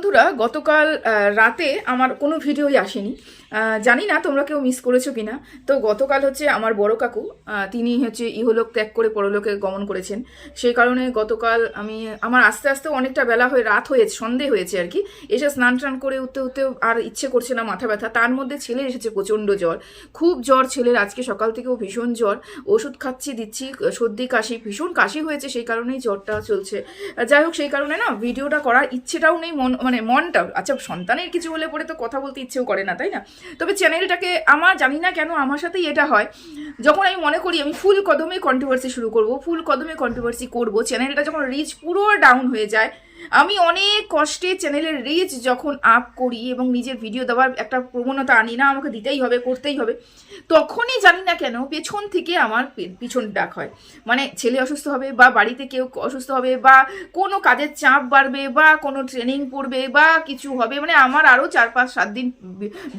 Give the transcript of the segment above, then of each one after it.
বন্ধুরা গতকাল রাতে আমার কোনো ভিডিওই আসেনি। জানি না তোমরা কেউ মিস করেছো কিনা। তো গতকাল হচ্ছে আমার বড় কাকু, তিনি হচ্ছে ইহলোক ত্যাগ করে পরলোকে গমন করেছেন। সেই কারণে গতকাল আমার আস্তে আস্তে অনেকটা বেলা হয়ে রাত হয়েছে, সন্ধে হয়েছে আর কি। এসে স্নান টান করে উঠতে উঠতে আর ইচ্ছে করছে না, মাথা ব্যথা। তার মধ্যে ছেলের এসেছে প্রচণ্ড জ্বর, খুব জ্বর ছেলের। আজকে সকাল থেকেও ভীষণ জ্বর, ওষুধ খাচ্ছি, দিচ্ছি, সর্দি কাশি, ভীষণ কাশি হয়েছে, সেই কারণেই জ্বরটা চলছে। যাই হোক, সেই কারণে না ভিডিওটা করার ইচ্ছেটাও নেই, মনটা আচ্ছা সন্তানের কিছু হলে পরে তো কথা বলতে ইচ্ছেও করে না, তাই না? তবে চ্যানেলটাকে আমার জানি না কেন আমার সাথেই এটা হয়, যখন আমি মনে করি আমি ফুল কদমে কন্ট্রোভার্সি শুরু করব, ফুল কদমে কন্ট্রোভার্সি করব, চ্যানেলটা যখন রিচ পুরো ডাউন হয়ে যায়, আমি অনেক কষ্টে চ্যানেলের রিচ যখন আপ করি এবং নিজের ভিডিও দেওয়ার একটা প্রবণতা আনি, না আমাকে দিতেই হবে, করতেই হবে, তখনই জানি না কেন পেছন থেকে আমার পিছন ডাক হয়। মানে ছেলে অসুস্থ হবে, বা বাড়িতে কেউ অসুস্থ হবে, বা কোনো কাজের চাপ বাড়বে, বা কোনো ট্রেনিং পড়বে, বা কিছু হবে, মানে আমার আরও 4-5-7 দিন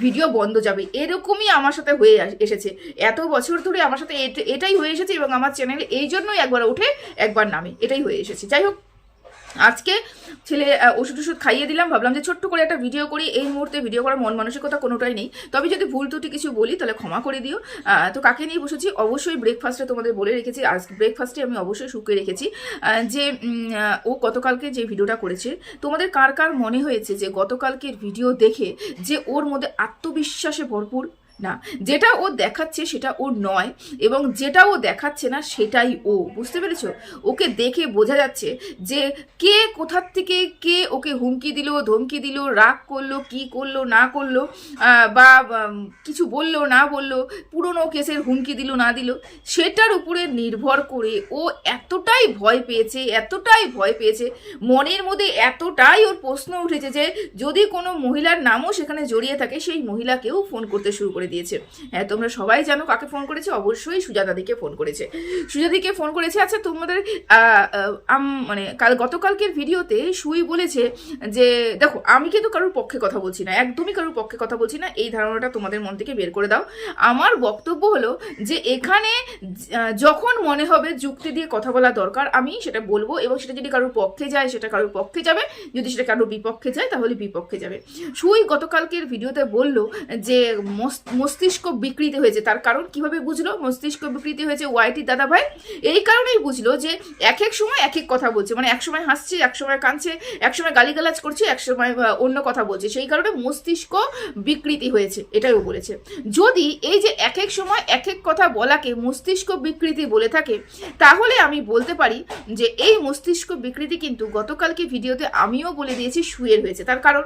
ভিডিও বন্ধ যাবে, এরকমই আমার সাথে হয়ে এসেছে। এত বছর ধরে আমার সাথে এটাই হয়ে এসেছে, এবং আমার চ্যানেলে এই জন্যই একবার ওঠে একবার নামে, এটাই হয়ে এসেছে। যাই হোক, আজকে ছেলে ওষুধ খাইয়ে দিলাম, ভাবলাম যে ছোট্ট করে একটা ভিডিও করি। এই মুহূর্তে ভিডিও করার মন মানসিকতা কোনোটাই নেই, তবে যদি ভুল ত্রুটি কিছু বলি তাহলে ক্ষমা করে দিও। তো কাকে নিয়ে বসেছি, অবশ্যই ব্রেকফাস্টে তোমাদের বলে রেখেছি, আজ ব্রেকফাস্টে আমি অবশ্যই শুকিয়ে রেখেছি যে ও গতকালকে যে ভিডিওটা করেছে, তোমাদের কার কার মনে হয়েছে যে গতকালকের ভিডিও দেখে যে ওর মধ্যে আত্মবিশ্বাসে ভরপুর? না, যেটা ও দেখাচ্ছে সেটা ওর নয়, এবং যেটা ও দেখাচ্ছে না সেটাই ও। বুঝতে পেরেছো? ওকে দেখে বোঝা যাচ্ছে যে কে কোথার থেকে কে ওকে হুমকি দিল, ধমকি দিল, রাগ করলো, কি করলো না করলো, বা কিছু বললো না বললো, পুরনো কেসের হুমকি দিল না দিল, সেটার উপরে নির্ভর করে ও এতটাই ভয় পেয়েছে, এতটাই ভয় পেয়েছে, মনের মধ্যে এতটাই ওর প্রশ্ন উঠেছে যে যদি কোনো মহিলার নামও সেখানে জড়িয়ে থাকে, সেই মহিলাকেও ফোন করতে শুরু করে দিয়েছে। হ্যাঁ, তোমরা সবাই জানো কাকে ফোন করেছে, অবশ্যই সুজাতাদিকে ফোন করেছে। সুজাদিকে ফোন করেছে। আচ্ছা, তোমাদের মানে গতকালকের ভিডিওতে সুই বলেছে যে দেখো, আমি কিন্তু কারোর পক্ষে কথা বলছি না, একদমই কারোর পক্ষে কথা বলছি না, এই ধারণাটা তোমাদের মন থেকে বের করে দাও। আমার বক্তব্য হলো যে এখানে যখন মনে হবে যুক্তি দিয়ে কথা বলা দরকার, আমি সেটা বলবো, এবং সেটা যদি কারোর পক্ষে যায় সেটা কারোর পক্ষে যাবে, যদি সেটা কারোর বিপক্ষে যায় তাহলে বিপক্ষে যাবে। সুই গতকালকের ভিডিওতে বলল যে মস্তিষ্ক বিকৃতি হয়েছে। তার কারণ কিভাবে বুঝলো মস্তিষ্ক বিকৃতি হয়েছে ওয়াইটি দাদা ভাই? এই কারণেই বুঝলো যে এক এক সময় এক এক কথা বলছে, মানে এক সময় হাসছে, এক সময় কাঁদছে, এক সময় গালিগালাজ করছে, এক সময় অন্য কথা বলছে, সেই কারণে মস্তিষ্ক বিকৃতি হয়েছে, এটাইও বলেছে। যদি এই যে এক এক সময় এক এক কথা বলাকে মস্তিষ্ক বিকৃতি বলে থাকে, তাহলে আমি বলতে পারি যে এই মস্তিষ্ক বিকৃতি কিন্তু গতকালকে ভিডিওতে আমিও বলে দিয়েছি সুয়ের হয়েছে। তার কারণ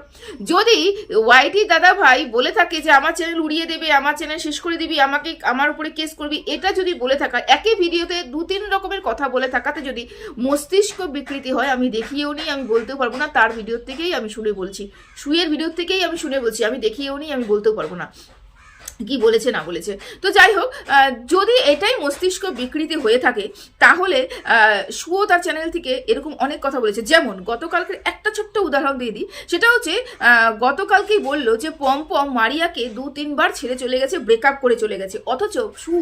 যদি ওয়াইটি দাদা ভাই বলে থাকে যে আমার চ্যানেল উড়িয়ে দেবে, আমার চ্যানেল শেষ করে দিবি, আমাকে আমার উপরে কেস করবি, এটা যদি বলে থাকা, একই ভিডিওতে 2-3 রকমের কথা বলে থাকাতে যদি মস্তিষ্ক বিকৃতি হয়, আমি দেখিয়েও নিই, আমি বলতেও পারবো না। তার ভিডিওর থেকেই আমি শুনে বলছি, সুইয়ের ভিডিওর থেকেই আমি শুনে বলছি, আমি দেখিয়েও নিই, আমি বলতেও পারবো না কি বলেছে না বলেছে। তো যাই হোক, যদি এটাই মস্তিষ্ক বিকৃতি হয়ে থাকে, তাহলে সুও তার চ্যানেল থেকে এরকম অনেক কথা বলেছে। যেমন গতকালকে একটা ছোট্ট উদাহরণ দিয়ে দিই, সেটা হচ্ছে গতকালকেই বললো যে পম মারিয়াকে 2-3 বার ছেড়ে চলে গেছে, ব্রেকআপ করে চলে গেছে। অথচ সু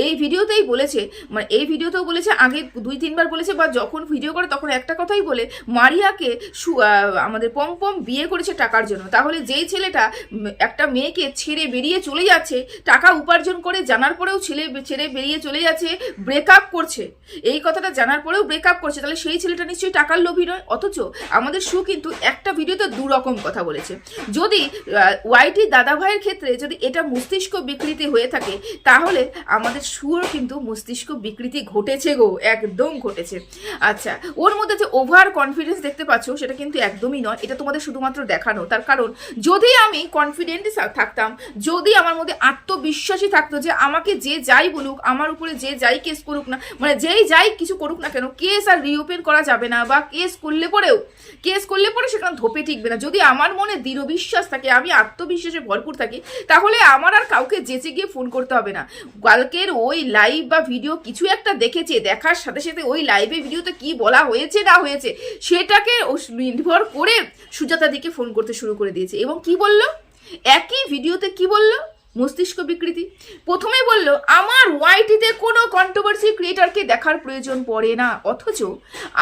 এই ভিডিওতেই বলেছে, মানে এই ভিডিওতেও বলেছে, আগে 2-3 বার বলেছে, বা যখন ভিডিও করে তখন একটা কথাই বলে, মারিয়াকে আমাদের পম বিয়ে করেছে টাকার জন্য। তাহলে যেই ছেলেটা একটা মেয়েকে ছেড়ে বেরিয়ে চলে যাচ্ছে, টাকা উপার্জন করে, জানার পরেও ছেড়ে বেরিয়ে চলে যাচ্ছে, ব্রেকআপ করছে, এই কথাটা জানার পরেও ব্রেকআপ করছে, তাহলে সেই ছেলেটা নিশ্চয়ই টাকার লোভী নয়। অথচ আমাদের সু কিন্তু একটা ভিডিওতে 2 রকম কথা বলেছে। যদি ওয়াইটি দাদা ভাইয়ের ক্ষেত্রে যদি এটা মস্তিষ্ক বিকৃতি হয়ে থাকে, তাহলে আমাদের সুর কিন্তু মস্তিষ্ক বিকৃতি ঘটেছে গো, একদম ঘটেছে। আচ্ছা, ওর মধ্যে যে ওভার কনফিডেন্স দেখতে পাচ্ছ, সেটা কিন্তু একদমই নয়, এটা তোমাদের শুধুমাত্র দেখানো। তার কারণ যদি আমি কনফিডেন্ট থাকতাম, যদি আমার মধ্যে আত্মবিশ্বাসী থাকতো যে আমাকে যে যাই বলুক, আমার উপরে যে যাই কেস করুক না, মানে যেই যাই কিছু করুক না কেন, কেস আর রিওপেন করা যাবে না, বা কেস করলে পরে সেখানে ধোপে টিকবে না, যদি আমার মনে দৃঢ় বিশ্বাস থাকে, আমি আত্মবিশ্বাসে ভরপুর থাকি, তাহলে আমার আর কাউকে যেচে গিয়ে ফোন করতে হবে না। কালকের ওই লাইভ বা ভিডিও কিছু একটা দেখেছে, দেখার সাথে সাথে ওই লাইভে ভিডিওতে কি বলা হয়েছে না হয়েছে, সেটাকে নির্ভর করে সুজাতাদিকে ফোন করতে শুরু করে দিয়েছে। এবং কি বললো, একই ভিডিওতে কি বললো, মস্তিষ্ক বিকৃতি। প্রথমে বলল আমার ওয়াইটিতে কোনো কন্ট্রোভার্সি ক্রিয়েটারকে দেখার প্রয়োজন পড়ে না, অথচ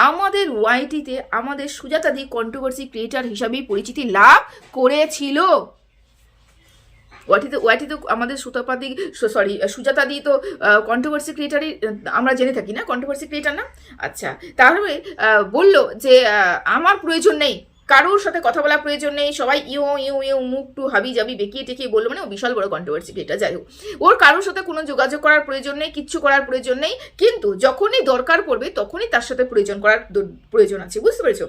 আমাদের ওয়াইটিতে আমাদের সুজাতাদি কন্ট্রোভার্সি ক্রিয়েটার হিসাবেই পরিচিতি লাভ করেছিল। ওয়াইটিতে আমাদের সুজাতাদি তো কন্ট্রোভার্সি ক্রিয়েটারই আমরা জেনে থাকি না, কন্ট্রোভার্সি ক্রিয়েটার না। আচ্ছা, তাহলে বলল যে আমার প্রয়োজন নেই, কারোর সাথে কথা বলার প্রয়োজন নেই, সবাই ইউ ইউ ইউ মুখ টু হাবি জাবি বেঁকিয়ে টেকিয়ে বললো, মানে ও বিশাল বড় কন্ট্রোভার্সি ক্রিয়েটার। যাই হোক, ওর কারোর সাথে কোনো যোগাযোগ করার প্রয়োজন নেই, কিচ্ছু করার প্রয়োজন নেই, কিন্তু যখনই দরকার পড়বে তখনই তার সাথে প্রয়োজন আছে, বুঝতে পেরেছো?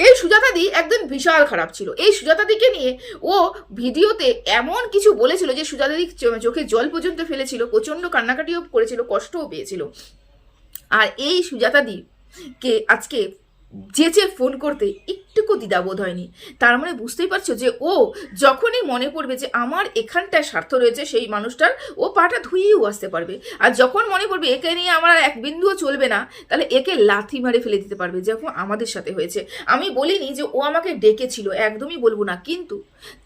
এই সুজাতাদি একদম বিশাল খারাপ ছিল। এই সুজাতাদিকে নিয়ে ও ভিডিওতে এমন কিছু বলেছিল যে সুজাতাদি চোখে জল পর্যন্ত ফেলেছিল, প্রচণ্ড কান্নাকাটিও করেছিল, কষ্টও পেয়েছিল। আর এই সুজাতাদিকে আজকে যেচে ফোন করতে একটুকু দ্বিধাবোধ হয়নি। তার মানে বুঝতেই পারছো যে ও যখনই মনে পড়বে যে আমার এখানটায় স্বার্থ রয়েছে সেই মানুষটার, ও পাটা ধুয়েও আসতে পারবে। আর যখন মনে পড়বে একে নিয়ে আমার এক বিন্দুও চলবে না, তাহলে একে লাথি মারে ফেলে দিতে পারবে, যেরকম আমাদের সাথে হয়েছে। আমি বলিনি যে ও আমাকে ডেকেছিল, একদমই বলবো না,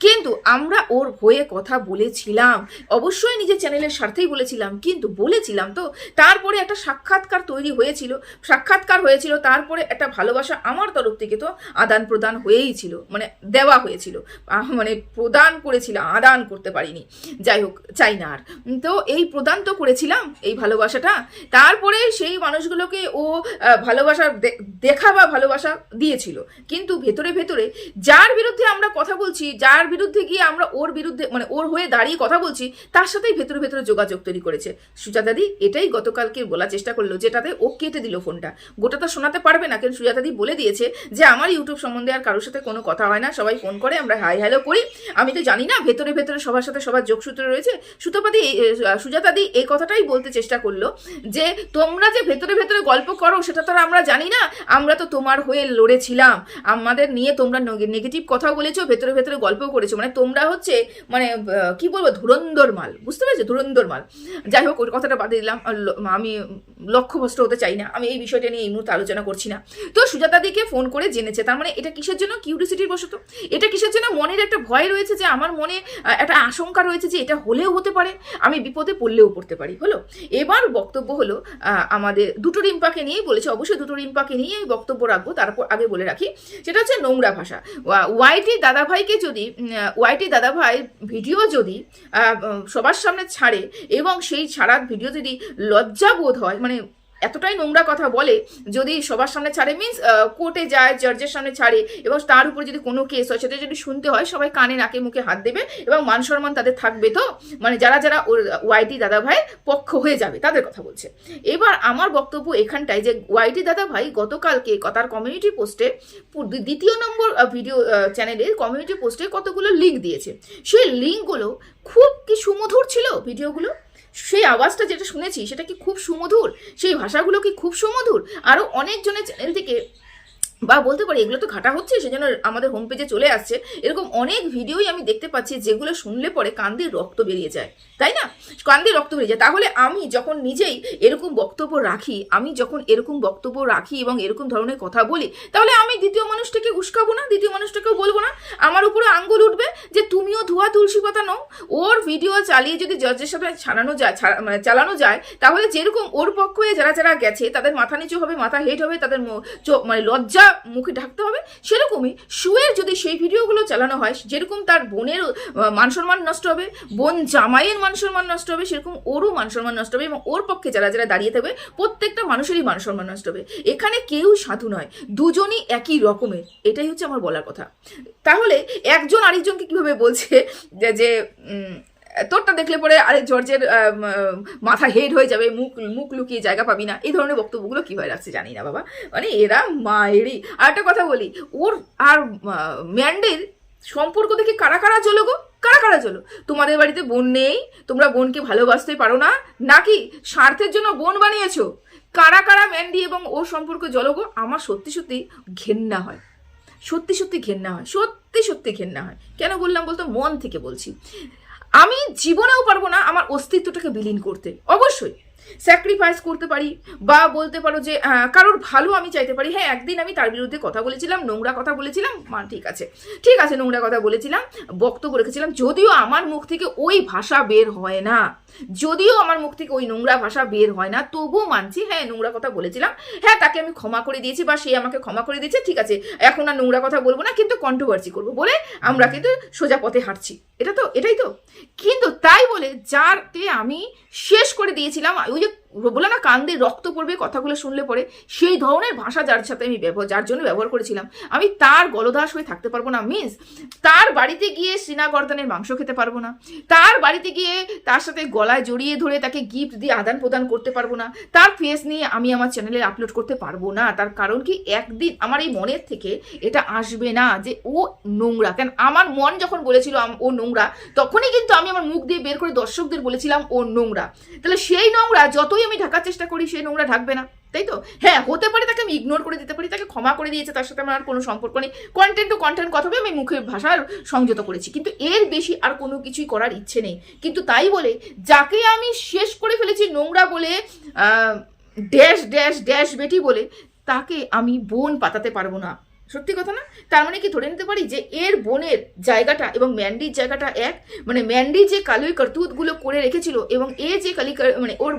কিন্তু আমরা ওর হয়ে কথা বলেছিলাম, অবশ্যই নিজের চ্যানেলের স্বার্থেই বলেছিলাম, কিন্তু বলেছিলাম তো। তারপরে একটা সাক্ষাৎকার তৈরি হয়েছিল, তারপরে একটা ভালোবাসা আমার তরফ থেকে তো আদান প্রদান হয়েই ছিল, মানে দেওয়া হয়েছিল, মানে প্রদান করেছিলাম, আদান করতে পারিনি। যাই হোক, চাই না আর। তো এই প্রদান তো করেছিলাম এই ভালোবাসাটা, তারপরে সেই মানুষগুলোকে ও ভালোবাসা বা ভালোবাসা দিয়েছিল, কিন্তু ভেতরে ভেতরে যার বিরুদ্ধে আমরা কথা বলছি, যার বিরুদ্ধে গিয়ে আমরা ওর বিরুদ্ধে মানে ওর হয়ে দাঁড়িয়ে কথা বলছি, তার সাথেই ভেতরে ভেতরে যোগাযোগ তৈরি করেছে সুজাতাদি। এটাই গতকালকে বলার চেষ্টা করলো, যেটাতে ও কেটে দিল ফোনটা। গোটাটা শোনাতে পারবে না, কিন্তু সুজাতাদি বলে দিয়েছে যে আমার ইউটিউব সম্বন্ধে আর কারোর সাথে কোনো কথা হয় না, সবাই ফোন করে, আমরা হাই হ্যালো করি, আমি তো জানি না ভেতরে ভেতরে সবার সাথে সবার যোগসূত্র রয়েছে। সুজাতাদি এই কথাটাই বলতে চেষ্টা করলো যে তোমরা যে ভেতরে ভেতরে গল্প করো সেটা তো আমরা জানি না, আমরা তো তোমার হয়ে লড়েছিলাম, আমাদের নিয়ে তোমরা নেগেটিভ কথাও বলেছো, ভেতরে ভেতরে গল্পও করেছো, মানে তোমরা হচ্ছে মানে কি বলবো, ধুরন্ধর মাল, বুঝতে পেরেছো, ধুরন্ধর মাল। যাই হোক, ওই কথাটা বাদ দিলাম, আমি লক্ষ্যভ্রষ্ট হতে চাই না, আমি এই বিষয়টা নিয়ে এই মুহূর্তে আলোচনা করছি না। তো সুজাতাদিকে ফোন করে জেনেছে, তার মানে এটা কিসের জন্য, কিউরিসিটির বশত, এটা কিসের জন্য, মনের একটা ভয় রয়েছে, যে আমার মনে একটা আশঙ্কা রয়েছে যে এটা হলেও হতে পারে, আমি বিপদে পড়লেও পড়তে পারি। হলো, এবার বক্তব্য হলো আমাদের দুটো রিম্পাকে নিয়েই বলেছে, অবশ্যই দুটো রিম্পাকে নিয়ে আমি বক্তব্য রাখবো, তারপর আগে বলে রাখি সেটা হচ্ছে নোংরা ভাষা। ওয়াইটি দাদাভাই ভিডিও যদি সবার সামনে ছাড়ে এবং সেই ছাড়ার ভিডিও যদি লজ্জা বোধ হয়, মানে এতটাই নোংরা কথা বলে, যদি সবার সামনে ছাড়ে মিন্স কোর্টে যায়, জাজের সামনে ছাড়ে, এবং তার উপর যদি কোনো কেস হয় সেটা যদি শুনতে হয়, সবাই কানে নাকে মুখে হাত দেবে এবং মান সম্মান তাদের থাকবে, তো মানে যারা ওর ওয়াইটি দাদাভাই পক্ষ হয়ে যাবে তাদের কথা বলছে। এবার আমার বক্তব্য এখানটায় যে ওয়াইটি দাদাভাই গতকালকে তার কমিউনিটি পোস্টে, দ্বিতীয় নম্বর ভিডিও চ্যানেলের কমিউনিটি পোস্টে কতগুলো লিঙ্ক দিয়েছে, সেই লিঙ্কগুলো খুব কি সুমধুর ছিল ভিডিওগুলো, সেই আওয়াজটা যেটা শুনেছি সেটা কি খুব সুমধুর, সেই ভাষাগুলো কি খুব সুমধুর। আরও অনেকজনের চ্যানেল থেকে, বা বলতে পারি এগুলো তো ঘাটা হচ্ছে সেজন্য আমাদের হোম পেজে চলে আসছে, এরকম অনেক ভিডিওই আমি দেখতে পাচ্ছি যেগুলো শুনলে পরে কান দিয়ে রক্ত বেরিয়ে যায়, তাই না, কান দিয়ে রক্ত বেরিয়ে যায়। তাহলে আমি যখন নিজেই এরকম বক্তব্য রাখি, এবং এরকম ধরনের কথা বলি, তাহলে আমি দ্বিতীয় মানুষটাকে উস্কাবো না, দ্বিতীয় মানুষটাকেও বলবো না, আমার উপরে আঙ্গুল উঠবে যে তুমিও ধোয়া তুলসী পাতা নও। ওর ভিডিও চালিয়ে যদি জজের সাথে চালানো যায়, তাহলে যেরকম ওর পক্ষ হয়ে যারা গেছে তাদের মাথা নিচু হবে, মাথা হেট হবে, তাদের মানে লজ্জা মুখে ঢাকতে হবে, সেরকমই শুয়ের যদি সেই ভিডিওগুলো চালানো হয়, যেরকম তার বোনের মানসম্মান নষ্ট হবে, বোন জামাইয়ের মানসম্মান নষ্ট হবে, সেরকম ওরও মানসম্মান নষ্ট হবে, এবং ওর পক্ষে যারা দাঁড়িয়ে থাকবে প্রত্যেকটা মানুষেরই মানসম্মান নষ্ট হবে। এখানে কেউ সাধু নয়, দুজনই একই রকমের, এটাই হচ্ছে আমার বলার কথা। তাহলে একজন আরেকজনকে কিভাবে বলছে যে তোরটা দেখলে পরে আরে জর্জের মাথা হেড হয়ে যাবে, মুখ লুকিয়ে জায়গা পাবি না, এই ধরনের বক্তব্যগুলো কীভাবে রাখছে জানি না বাবা, মানে এরা মায়েরই। আর একটা কথা বলি, ওর আর ম্যান্ডের সম্পর্ক দেখে কারা চলো গো, কারা চলো, তোমাদের বাড়িতে বোন নেই, তোমরা বোনকে ভালোবাসতে পারো না, নাকি স্বার্থের জন্য বোন বানিয়েছো? কারা ম্যান্ডি এবং ওর সম্পর্ক জলগো, আমার সত্যি ঘেন্না হয়, সত্যি ঘেন্না হয়। কেন বললাম বলতো, মন থেকে বলছি। আমি জীবনেও পারবো না আমার অস্তিত্বটাকে বিলীন করতে, অবশ্যই স্যাক্রিফাইস করতে পারি, বা বলতে পারো যে কারোর ভালো আমি চাইতে পারি। হ্যাঁ, একদিন আমি তার বিরুদ্ধে কথা বলেছিলাম, নোংরা কথা বলেছিলাম, ঠিক আছে, ঠিক আছে, নোংরা কথা বলেছিলাম, বক্তব্য রেখেছিলাম, যদিও আমার মুখ থেকে ওই ভাষা বের হয় না, যদিও আমার মুখ থেকে ওই নোংরা ভাষা বের হয় না, তবুও মানছি হ্যাঁ নোংরা কথা বলেছিলাম। হ্যাঁ, তাকে আমি ক্ষমা করে দিয়েছি বা সে আমাকে ক্ষমা করে দিয়েছে, ঠিক আছে, এখন আর নোংরা কথা বলবো না, কিন্তু কন্ট্রোভার্সি করবো বলে আমরা কিন্তু সোজা পথে হাঁটছি। এটাই তো। কিন্তু তাই বলে যারকে আমি শেষ করে দিয়েছিলাম, ওই যে বলে না কান্দে রক্ত পড়বে কথাগুলো শুনলে পরে, সেই ধরনের ভাষা যার সাথে আমি যার জন্য ব্যবহার করেছিলাম, আমি তার গলদাস হয়ে থাকতে পারবো না। মিন্স তার বাড়িতে গিয়ে সিনা গর্দানের মাংস খেতে পারবো না, তার বাড়িতে গিয়ে তার সাথে গলায় জড়িয়ে ধরে তাকে গিফট দিয়ে আদান প্রদান করতে পারবো না, তার ফেস নিয়ে আমি আমার চ্যানেলে আপলোড করতে পারবো না। তার কারণ কি, একদিন আমার এই মনের থেকে এটা আসবে না যে ও নোংরা। কেন, আমার মন যখন বলেছিল ও নোংরা, তখনই কিন্তু আমি আমার মুখ দিয়ে বের করে দর্শকদের বলেছিলাম ও নোংরা। তাহলে সেই নোংরা যতই আমি ঢাকার চেষ্টা করি, সেই নোংরা ঢাকবে না, তাই তো? হ্যাঁ, হতে পারে তাকে আমি ইগনোর করে দিতে পারি, তাকে ক্ষমা করে দিয়েছে, তার সাথে আমার আর কোনো সম্পর্ক নেই, কন্টেন্ট টু কন্টেন্ট কথা আমি মুখের ভাষার সংযত করেছি, কিন্তু এর বেশি আর কোনো কিছুই করার ইচ্ছে নেই। কিন্তু তাই বলে যাকে আমি শেষ করে ফেলেছি নোংরা বলে, ড্যাশ ড্যাশ ড্যাশ বেটি বলে, তাকে আমি বোন পাতাতে পারবো না। সত্যি কথা না? তার মানে কি ধরে নিতে পারি যে এর বোনের জায়গাটা এবং ম্যান্ডির জায়গাটা এক? মানে ম্যান্ডি যে কালুই করতুতগুলো করে রেখেছিল এবং এ যে মানে ওর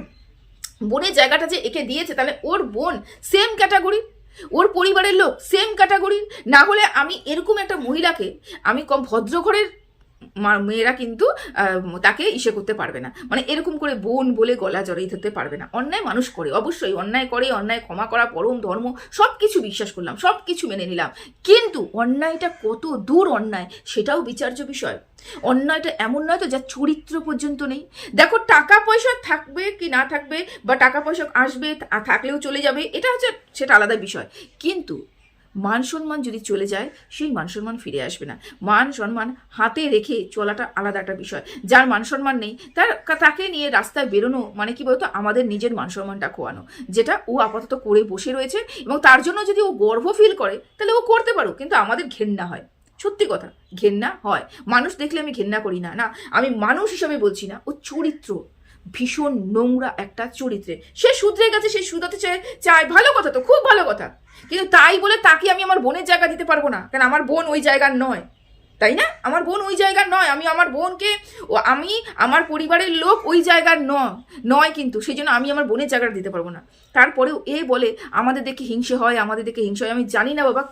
বোনের জায়গাটা যে একে দিয়েছে, তাহলে ওর বোন সেম ক্যাটাগরি, ওর পরিবারের লোক সেম ক্যাটাগরি। না হলে আমি এরকম একটা মহিলাকে, আমি কম ভদ্র ঘরের মেয়েরা কিন্তু তাকে ইসে করতে পারবে না, মানে এরকম করে বোন বলে গলা জড়াই ধরতে পারবে না। অন্যায় মানুষ করে, অবশ্যই অন্যায় করে, অন্যায় ক্ষমা করা পরম ধর্ম, সব কিছু বিশ্বাস করলাম, সব কিছু মেনে নিলাম, কিন্তু অন্যায়টা কত দূর অন্যায় সেটাও বিচার্য বিষয়। অন্যায়টা এমন নয় তো যার চরিত্র পর্যন্ত নেই। দেখো, টাকা পয়সা থাকবে কি না থাকবে, বা টাকা পয়সা আসবে থাকলেও চলে যাবে, এটা হচ্ছে সেটা আলাদা বিষয়, কিন্তু মান সম্মান যদি চলে যায়, সেই মান সম্মান ফিরে আসবে না। মান সম্মান হাতে রেখে চলাটা আলাদা একটা বিষয়। যার মান সম্মান নেই তাকে নিয়ে রাস্তায় বেরোনো মানে কি বলতো, আমাদের নিজের মান সম্মানটা খোয়ানো, যেটা ও আপাতত করে বসে রয়েছে। এবং তার জন্য যদি ও গর্ব ফিল করে, তাহলে ও করতে পারো, কিন্তু আমাদের ঘেন্না হয়। সত্যি কথা, ঘেন্না হয়। মানুষ দেখলে আমি ঘেন্না করি না, না, আমি মানুষ হিসাবে বলছি না, ও চরিত্র ভীষণ নোংরা একটা চরিত্রে। সে শুধরে গেছে, সে শুধাতে চায়, ভালো কথা, তো খুব ভালো কথা, কিন্তু তাই বলে তাকে আমি আমার বোনের জায়গা দিতে পারবো না, কারণ আমার বোন ওই জায়গার নয়, তাই না? আমার বোন ওই জায়গার নয়, আমি আমার বোনকে, আমি আমার পরিবারের লোক ওই জায়গার নয়, কিন্তু সেই জন্য আমি আমার বোনের জায়গাটা দিতে পারবো না। তারপরেও এ বলে আমাদের দেখে হিংসে হয়, আমাদের দেখে হিংসে হয়। আমি জানি না বাবা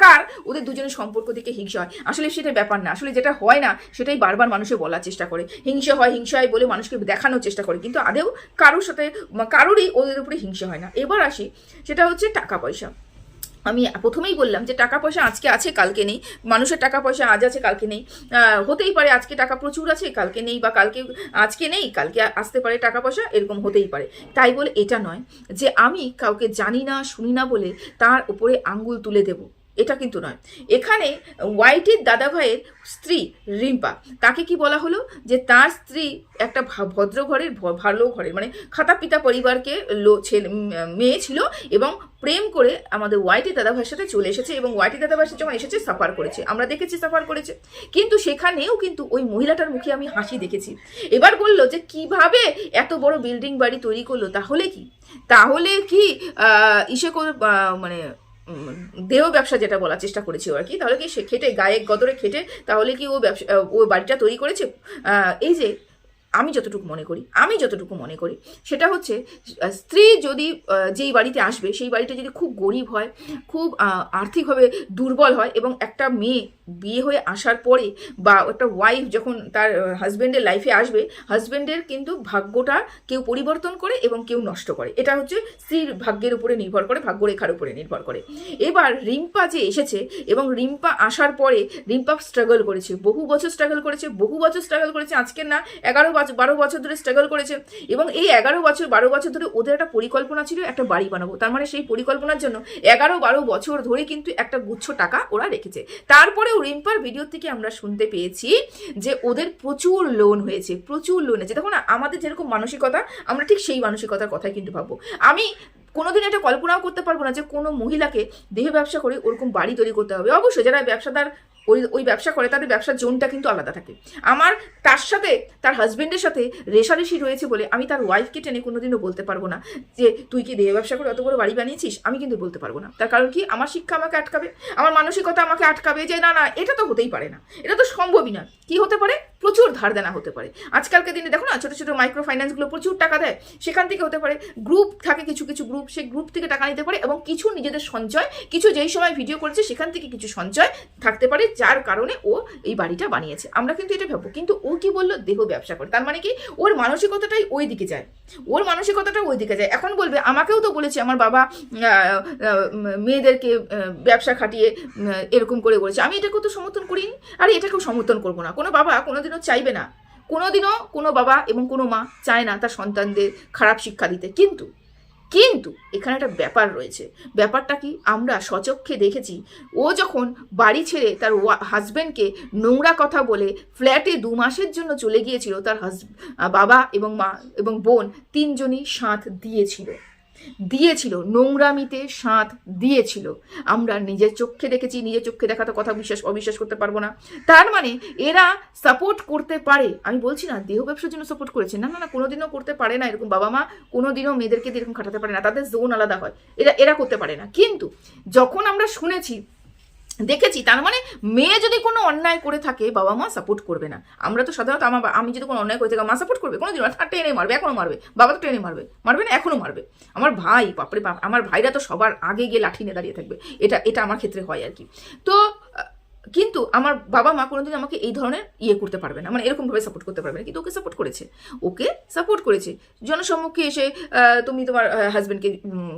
কার ওদের দুজনের সম্পর্ক দেখে হিংসে হয়। আসলে সেটা ব্যাপার না, আসলে যেটা হয় না সেটাই বারবার মানুষে বলার চেষ্টা করে, হিংসে হয় বলে মানুষকে দেখানোর চেষ্টা করে, কিন্তু আদেও কারোর সাথে কারোরই ওদের উপরে হিংসে হয় না। এবার আসি, সেটা হচ্ছে টাকা পয়সা। আমি প্রথমেই বললাম যে টাকা পয়সা আজকে আছে কালকে নেই, মানুষের টাকা পয়সা আজ আছে কালকে নেই, হতেই পারে আজকে টাকা প্রচুর আছে কালকে নেই, বা আজকে নেই কালকে আসতে পারে টাকা পয়সা, এরকম হতেই পারে। তাই বলে এটা নয় যে আমি কাউকে জানি না শুনি না বলে তার উপরে আঙ্গুল তুলে দেব, এটা কিন্তু নয়। এখানে ওয়াইটির দাদা ভাইয়ের স্ত্রী রিম্পা, তাকে কি বলা হলো যে তার স্ত্রী একটা ভদ্র ঘরের, ভালো ঘরের, মানে খাতা পিতা পরিবারকে মেয়ে ছিল এবং প্রেম করে আমাদের ওয়াইটি দাদা ভাইয়ের সাথে চলে এসেছে, এবং ওয়াইটি দাদা ভাইয়ের সাথে যখন এসেছে সাফার করেছে, আমরা দেখেছি সাফার করেছে, কিন্তু সেখানেও কিন্তু ওই মহিলাটার মুখে আমি হাসি দেখেছি। এবার বললো যে কিভাবে এত বড় বিল্ডিং বাড়ি তৈরি করলো, তাহলে কি ইসে মানে দেহ ব্যবসা যেটা বলার চেষ্টা করেছে আর কি, তাহলে কি সে খেটে গায়ে গদরে খেটে তাহলে কি ও বাড়িটা তৈরি করেছে? এই যে আমি যতটুকু মনে করি সেটা হচ্ছে, স্ত্রী যদি যেই বাড়িতে আসবে সেই বাড়িটা যদি খুব গরিব হয়, খুব আর্থিকভাবে দুর্বল হয়, এবং একটা মেয়ে বিয়ে হয়ে আসার পরে বা একটা ওয়াইফ যখন তার হাজব্যান্ডের লাইফে আসবে, হাজব্যান্ডের কিন্তু ভাগ্যটা কেউ পরিবর্তন করে এবং কেউ নষ্ট করে। এটা হচ্ছে স্ত্রীর ভাগ্যের উপরে নির্ভর করে, ভাগ্যরেখার উপরে নির্ভর করে। এবার রিম্পা যে এসেছে, এবং রিম্পা আসার পরে রিম্পা স্ট্রাগল করেছে, বহু বছর স্ট্রাগল করেছে, আজকের না 11-12 বছর ধরে স্ট্রাগল করেছে, এবং এই 11-12 বছর ধরে ওদের একটা পরিকল্পনা ছিল একটা বাড়ি বানাবো। তার মানে সেই পরিকল্পনার জন্য 11-12 বছর ধরে কিন্তু একটা গুচ্ছ টাকা ওরা রেখেছে। তারপরেও রিম্পার ভিডিও থেকে আমরা শুনতে পেয়েছি যে ওদের প্রচুর লোন হয়েছে। দেখো না, আমাদের যেরকম মানসিকতা, আমরা ঠিক সেই মানসিকতার কথাই কিন্তু ভাববো। আমি কোনোদিন এটা কল্পনাও করতে পারবো না যে কোনো মহিলাকে দেহ ব্যবসা করে ওরকম বাড়ি তৈরি করতে হবে। অবশ্যই যারা ব্যবসাদার ওই ব্যবসা করে তাদের ব্যবসার জোনটা কিন্তু আলাদা থাকে। আমার তার সাথে তার হাজবেন্ডের সাথে রেশারেশি রয়েছে বলে আমি তার ওয়াইফকে টেনে কোনোদিনও বলতে পারবো না যে তুই কি দেহ ব্যবসা করে অত বড় বাড়ি বানিয়েছিস, আমি কিন্তু বলতে পারবো না। তার কারণ কি, আমার শিক্ষা আমাকে আটকাবে, আমার মানসিকতা আমাকে আটকাবে যে না না এটা তো হতেই পারে না, এটা তো সম্ভবই না। কি হতে পারে, প্রচুর ধার দেনা হতে পারে। আজকালকে দিনে দেখো না, ছোটো ছোটো মাইক্রো ফাইন্যান্সগুলো প্রচুর টাকা দেয়, সেখান থেকে হতে পারে। গ্রুপ থাকে কিছু কিছু গ্রুপ, সেই গ্রুপ থেকে টাকা নিতে পারে, এবং কিছু নিজেদের সঞ্চয়, কিছু যেই সময় ভিডিও করেছে সেখান থেকে কিছু সঞ্চয় থাকতে পারে, যার কারণে ও এই বাড়িটা বানিয়েছে। আমরা কিন্তু এটা ভাববো, কিন্তু ও কি বললো, দেহ ব্যবসা করে, তার মানে কি ওর মানসিকতাটাই ওই দিকে যায়, ওর মানসিকতাটা ওই দিকে যায়। এখন বলবে, আমাকেও তো বলেছে আমার বাবা মেয়েদেরকে ব্যবসা খাটিয়ে এরকম করে বলেছে, আমি এটাকেও তো সমর্থন করিনি, আর এটাকেও সমর্থন করবো না। কোনো বাবা কোনোদিনও চাইবে না, কোনোদিনও কোনো বাবা এবং কোনো মা চায় না তার সন্তানদের খারাপ শিক্ষা দিতে। কিন্তু কিন্তু এখানে একটা ব্যাপার রয়েছে। ব্যাপারটা কি, আমরা সচক্ষে দেখেছি, ও যখন বাড়ি ছেড়ে তার হাজব্যান্ডকে নোংরা কথা বলে ফ্ল্যাটে 2 মাসের জন্য চলে গিয়েছিল, তার বাবা এবং মা এবং বোন তিনজনই সাথ দিয়েছিল, নোংরামিতে সাথ দিয়েছিল। আমরা নিজের চোখে দেখেছি, নিজের চোখে দেখা তো কথা অবিশ্বাস করতে পারবো না। তার মানে এরা সাপোর্ট করতে পারে, আমি বলছি না দেহ ব্যবসার জন্য সাপোর্ট করেছে, না না না, কোনোদিনও করতে পারে না। এরকম বাবা মা কোনোদিনও মেয়েদেরকে এরকম খাটাতে পারে না, তাদের জোন আলাদা হয়, এরা করতে পারে না। কিন্তু যখন আমরা শুনেছি, দেখেছি, তার মানে মেয়ে যদি কোনো অন্যায় করে থাকে বাবা মা সাপোর্ট করবে না। আমরা তো সাধারণত আমি যদি কোনো অন্যায় করে থাকি মা সাপোর্ট করবে কোনোদিন, টেনে মারবে, এখনো মারবে, বাবা তো টেনে মারবে না, এখনো মারবে। আমার ভাই, বাপরে বাপ, আমার ভাইরা তো সবার আগে গিয়ে লাঠি নিয়ে দাঁড়িয়ে থাকবে, এটা আমার ক্ষেত্রে হয় আর কি। তো কিন্তু আমার বাবা মা কোনোদিন আমাকে এই ধরনের করতে পারবে না, মানে এরকমভাবে সাপোর্ট করতে পারবে না। কিন্তু ওকে সাপোর্ট করেছে জনসম্মুখে এসে, তুমি তোমার হাজব্যান্ডকে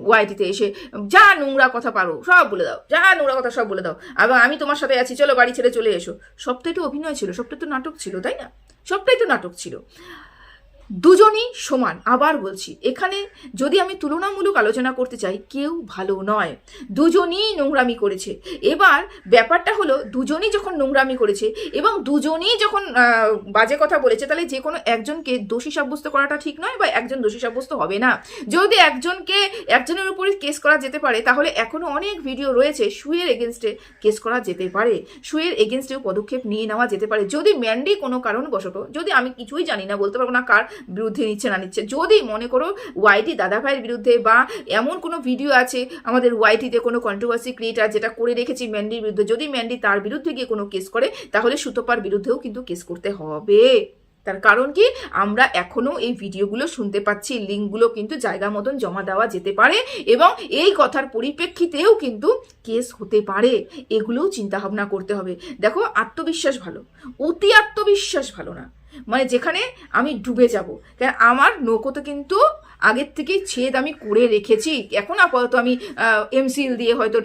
ওয়াইটিতে এসে যা নোংরা কথা পারো সব বলে দাও, যা নোংরা কথা সব বলে দাও, এবং আমি তোমার সাথে আছি, চলো বাড়ি ছেড়ে চলে এসো। সবটাই তো অভিনয় ছিল, সবটাই তো নাটক ছিল, তাই না? সবটাই তো নাটক ছিল। দুজনই সমান। আবার বলছি, এখানে যদি আমি তুলনামূলক আলোচনা করতে চাই, কেউ ভালো নয়, দুজনই নোংরামি করেছে। এবার ব্যাপারটা হলো, দুজনই যখন নোংরামি করেছে এবং দুজনই যখন বাজে কথা বলেছে, তাহলে যে কোনো একজনকে দোষী সাব্যস্ত করাটা ঠিক নয়, বা একজন দোষী সাব্যস্ত হবে না। যদি একজনের উপরে কেস করা যেতে পারে, তাহলে এখনো অনেক ভিডিও রয়েছে, সুয়ের এগেনস্টে কেস করা যেতে পারে, সুয়ের এগেনস্টেও পদক্ষেপ নিয়ে নেওয়া যেতে পারে। যদি ম্যান্ডি কোনো কারণবশত, যদি আমি কিছুই জানি না, বলতে পারবো না কার বিরুদ্ধে নিচ্ছে না নিচ্ছে, যদি মনে করো ওয়াইটি দাদাভাইয়ের বিরুদ্ধে, বা এমন কোনো ভিডিও আছে আমাদের ওয়াইটিতে কোনো কন্ট্রোভার্সি ক্রিয়েটার যেটা করে রেখেছি ম্যান্ডির বিরুদ্ধে, যদি ম্যান্ডি তার বিরুদ্ধে গিয়ে কোনো কেস করে, তাহলে সুতপার বিরুদ্ধেও কিন্তু কেস করতে হবে। তার কারণ কি, আমরা এখনো এই ভিডিওগুলো শুনতে পাচ্ছি, লিঙ্কগুলো কিন্তু জায়গা মতন জমা দেওয়া যেতে পারে, এবং এই কথার পরিপ্রেক্ষিতেও কিন্তু কেস হতে পারে। এগুলোও চিন্তাভাবনা করতে হবে। দেখো, আত্মবিশ্বাস ভালো, অতি আত্মবিশ্বাস ভালো না, মানে যেখানে আমি ডুবে যাব। কারণ আমার নৌকোতে কিন্তু আগের থেকেই ছেদ আমি করে রেখেছি, এখন আপাতত আমি এমসিল দিয়ে হয়তো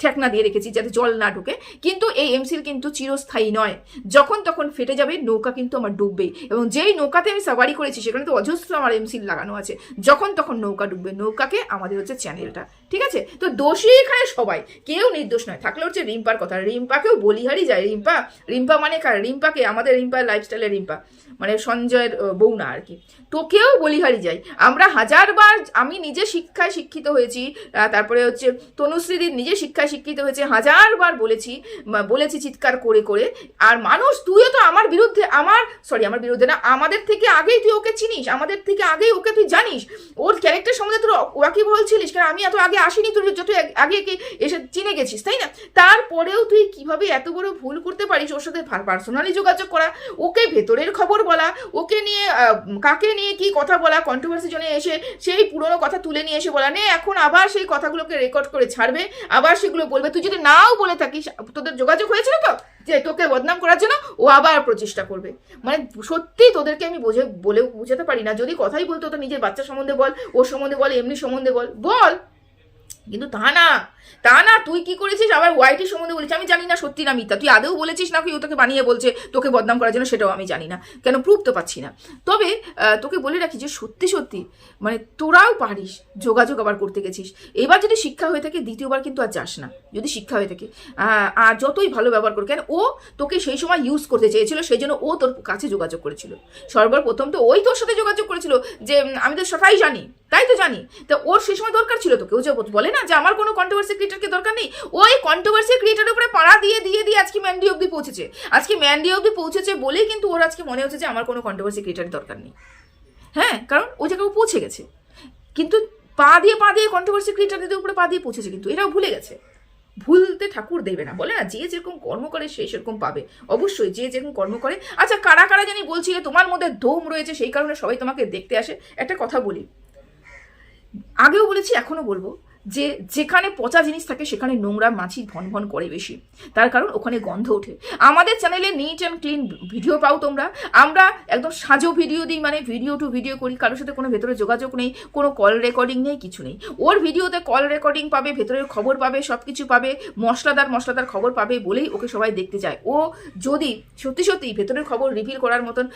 ঠেকনা দিয়ে রেখেছি যাতে জল না ঢুকে, কিন্তু এই এমসিল কিন্তু চিরস্থায়ী নয়, যখন তখন ফেটে যাবে, নৌকা কিন্তু আমার ডুববেই। এবং যেই নৌকাতে আমি সাবারি করেছি সেখানে তো অজস্র আমার এমসিল লাগানো আছে, যখন তখন নৌকা ডুববে। নৌকাকে আমাদের হচ্ছে চ্যানেলটা, ঠিক আছে? তো দোষী এখানে সবাই, কেউ নির্দোষ নয়। থাকলে হচ্ছে রিম্পার কথা, রিম্পাকেও বলিহারি যায়। রিম্পা মানে কার? রিম্পাকে, আমাদের রিম্পার লাইফস্টাইলের রিম্পা, মানে সঞ্জয়ের বউ না আর কি, তোকেও বলিহারি যাই। আমরা হাজারবার, আমি নিজে শিক্ষায় শিক্ষিত হয়েছি, তারপরে হচ্ছে তনুশ্রীদির নিজে শিক্ষায় শিক্ষিত হয়েছে, হাজারবার বলেছি চিৎকার করে করে। আর মানুষ, তুইও তো আমার বিরুদ্ধে, আমার বিরুদ্ধে না, আমাদের থেকে আগেই তুই ওকে চিনিস, আমাদের থেকে আগেই ওকে তুই জানিস, ওর ক্যারেক্টার সম্বন্ধে তোর ওয়াকিবহাল ছিলিস, কারণ আমি এত আগে আসিনি, তোর যত আগে এসে চিনে গেছিস, তাই না? তারপরেও তুই কিভাবে এত বড় ভুল করতে পারিস, ওর সাথে পার্সোনালি যোগাযোগ করা, ওকে ভেতরের খবর বলা, ওকে নিয়ে কাকে নিয়ে কি কথা বলা, কন্ট্রোভার্সি জন্য এসে সেই পুরনো কথা তুলে নিয়ে এসে বলা, নে এখন আবার সেই কথাগুলোকে রেকর্ড করে ছাড়বে, আবার সেগুলো বলবে। তুই যদি নাও বলে থাকিস, তোদের যোগাযোগ হয়েছিল তো যে তোকে বদনাম করার জন্য, ও আবার প্রচেষ্টা করবে। মানে সত্যি তোদেরকে আমি বলেও বুঝাতে পারি না। যদি কথাই বলতো, তো নিজের বাচ্চা সম্বন্ধে বল, ওর সম্বন্ধে বল, এমনি সম্বন্ধে বল, কিন্তু তা না, তুই কি করেছিস, আবার ওয়াইটির সম্বন্ধে বলেছিস। আমি জানি না সত্যি না মিথ্যা, তুই আদেও বলেছিস না কি ও তোকে বানিয়ে বলছে তোকে বদনাম করার জন্য, সেটাও আমি জানি না, কেন প্রুফ তো পাচ্ছি না। তবে তোকে বলে রাখি যে সত্যি মানে তোরাও পারিস, যোগাযোগ আবার করতে গেছিস। এবার যদি শিক্ষা হয়ে থাকে, দ্বিতীয়বার কিন্তু আর যাস না, যদি শিক্ষা হয়ে থাকে। আর যতই ভালো ব্যবহার কর, কেন ও তোকে সেই সময় ইউজ করতে চেয়েছিল, সেই জন্য ও তোর কাছে যোগাযোগ করেছিল। সর্বপ্রথম তো ওই তোর সাথে যোগাযোগ করেছিল, যে আমি তো সবাই জানি, তাই তো জানি, তো ওর সেই সময় দরকার ছিল তোকে। ও যে বলে না যে আমার কোনো কন্ট্রোভার্সি কন্ট্রোভার্সি ক্রিয়েটারকে দরকার নেই? ওই কন্ট্রোভার্সি ক্রিয়েটারের উপরে পাড়া দিয়ে দিয়ে দিয়ে আজকে ম্যান্ডি অব্দি পৌঁছেছে। আজকে ম্যান্ডি অব্দি পৌঁছেছে বলেই কিন্তু ওর আজকে মনে হচ্ছে যে আমার কোনো কন্ট্রোভার্সি ক্রিয়েটারের দরকার নেই। হ্যাঁ, কারণ ওই জায়গায় পৌঁছে গেছে, কিন্তু পা দিয়ে কন্ট্রোভার্সি ক্রিয়েটারদের উপরে পা দিয়ে পৌঁছেছে, কিন্তু এরাও ভুলে গেছে। ভুলতে ঠাকুর দেবে না, বলে না, যে যেরকম কর্ম করে সে সেরকম পাবে। অবশ্যই যে যেরকম কর্ম করে। আচ্ছা, কারা কারা জানি বলছিলে তোমার মধ্যে দম রয়েছে সেই কারণে সবাই তোমাকে দেখতে আসে। একটা কথা বলি, আগেও বলেছি এখনো বলবো, যে যেখানে পচা জিনিস থাকে সেখানে নোংরা মাছি ভন ভন করে বেশি, তার কারণ ওখানে গন্ধ ওঠে। আমাদের চ্যানেলে নিট অ্যান্ড ক্লিন ভিডিও পাও তোমরা। আমরা একদম সাজো ভিডিও দিই, মানে ভিডিও টু ভিডিও করি, কারোর সাথে কোনো ভেতরে যোগাযোগ নেই, কোনো কল রেকর্ডিং নেই, কিছু নেই। ওর ভিডিওতে কল রেকর্ডিং পাবে, ভেতরের খবর পাবে, সব কিছু পাবে, মশলাদার খবর পাবে বলেই ওকে সবাই দেখতে যায়। ও যদি সত্যি সত্যি ভেতরের খবর রিভিল করার মতন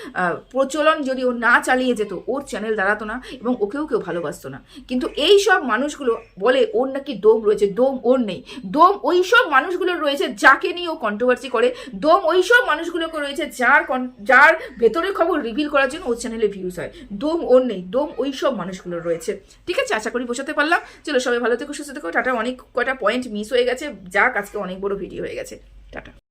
প্রচলন যদি ও না চালিয়ে যেত, ওর চ্যানেল দাঁড়াতো না এবং ওকেও কেউ ভালোবাসতো না। কিন্তু এই সব মানুষগুলো বলে ওর নাকি দম রয়েছে, দম ওর নেই। দম ওই সব মানুষগুলোর রয়েছে যাকে নিয়ে ও কন্ট্রোভার্সি করে। দম ওই সব মানুষগুলোকে রয়েছে যার ভেতরের খবর রিভিল করার জন্য ওর চ্যানেলে ভিউজ হয়। দম ওর নেই, দম ওই সব মানুষগুলোর রয়েছে। ঠিক আছে, আশা করি বোঝাতে পারলাম। চলো, সবাই ভালো থেকো, সুস্থ থেকো। টাটা। অনেক কয়টা পয়েন্ট মিস হয়ে গেছে, যাক আজকে অনেক বড় ভিডিও হয়ে গেছে। টাটা।